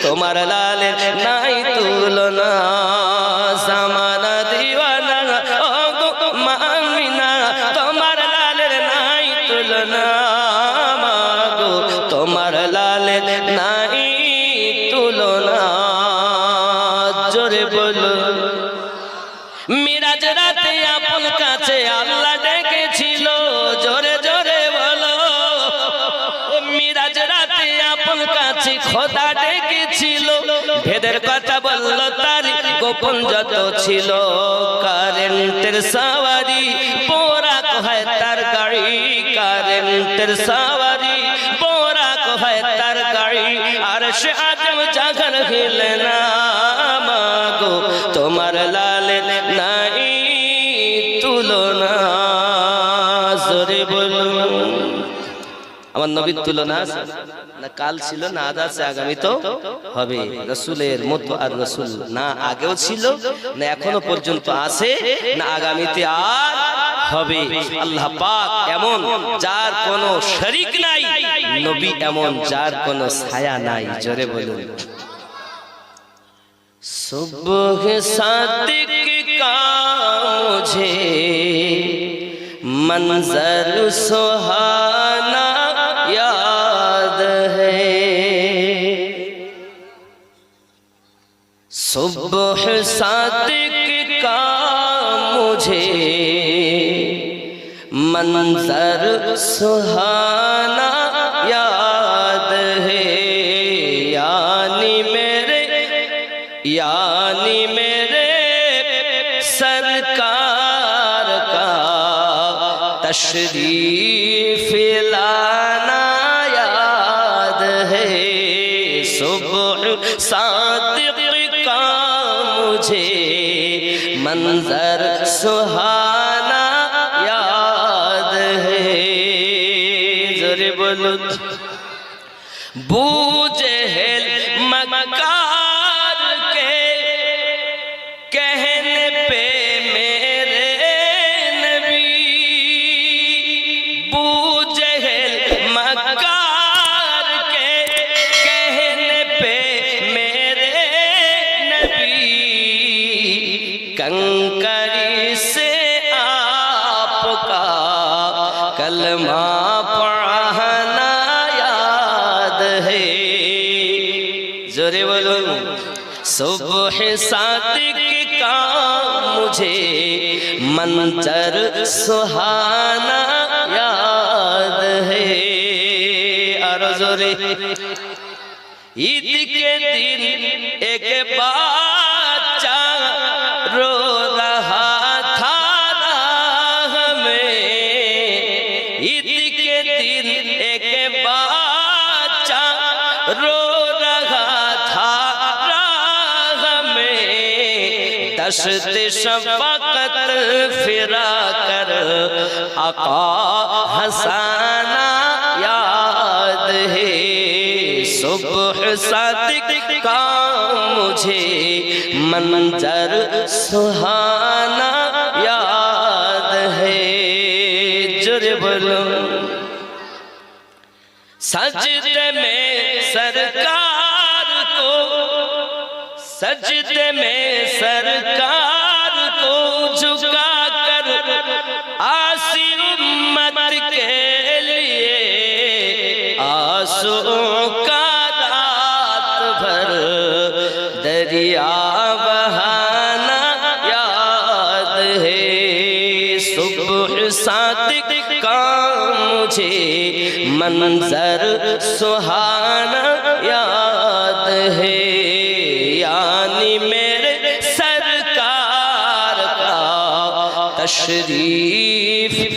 তোমার লালের নাই তুলনা জামানা দিওয়ানা ও গো মা আমিনা তোমার লালের নাই তুলনা মাগো তোমার লালের নাই তুলনা জোরে বলো মিরাজ রাতে আপন কাছে আল্লাহ ডেকেছিল জোরে জোরে বলো মিরাজ রাতে আপন কাছে খোদা ডেকেছিল ভেদের কথা বলল তার গোপন যত ছিল কারেন্টের সাওয়ারি পোরা কোহায় তার গাড়ি কারেন্টের সাওয়ারি পোরা কোহায় তার গাড়ি আর সে আজম জাগর হিলে না মাগো তোমার লালের নাই তুলনা জোরে বলুন আমার নবীর তুলনা আছে না কাল ছিল না আজ আছে আগামী তো হবে রাসূলের মতো আর রাসূল না আগেও ছিল না এখনো পর্যন্ত আছে না আগামীতে আর হবে আল্লাহ পাক এমন যার কোনো শরীক নাই নবী এমন যার কোনো ছায়া নাই জোরে বলুন सुबह सादिक का मुझे मंजर सुहाना याद है सुबह सादिक का मुझे मंजर सुहाना याद है यानी मेरे सरकार का तशरीफ लाना याद है सुबह सादिक का मुझे मंजर सुहाना याद है ज़रा बोलो बूजहल मक्का कहने पे मेरे नबी बूजहल मक्कार के कहने पे मेरे नबी कंकरी से आपका कलमा पढ़ना याद है जोरे बोलो सुबह सादिक का मुझे मंजर सुहाना याद है और जोरे ईद के दिन एक बच्चा रो रहा था राह में ईद के दिन एक बच्चा रो रहा था दश्त शफ़क़त फिरा कर आका हसाना याद है सुबह सादिक का मुझे मंजर सुहाना याद है जोरे बोलो सजदे में सरकार को सजदे में सरकार को झुका कर आसी उम्मत के लिए आंसुओं का रात भर दरिया बहाना याद है सुबह सादिक का मुझे मंजर सुहाना याद है यानी मेरे सरकार का तशरीफ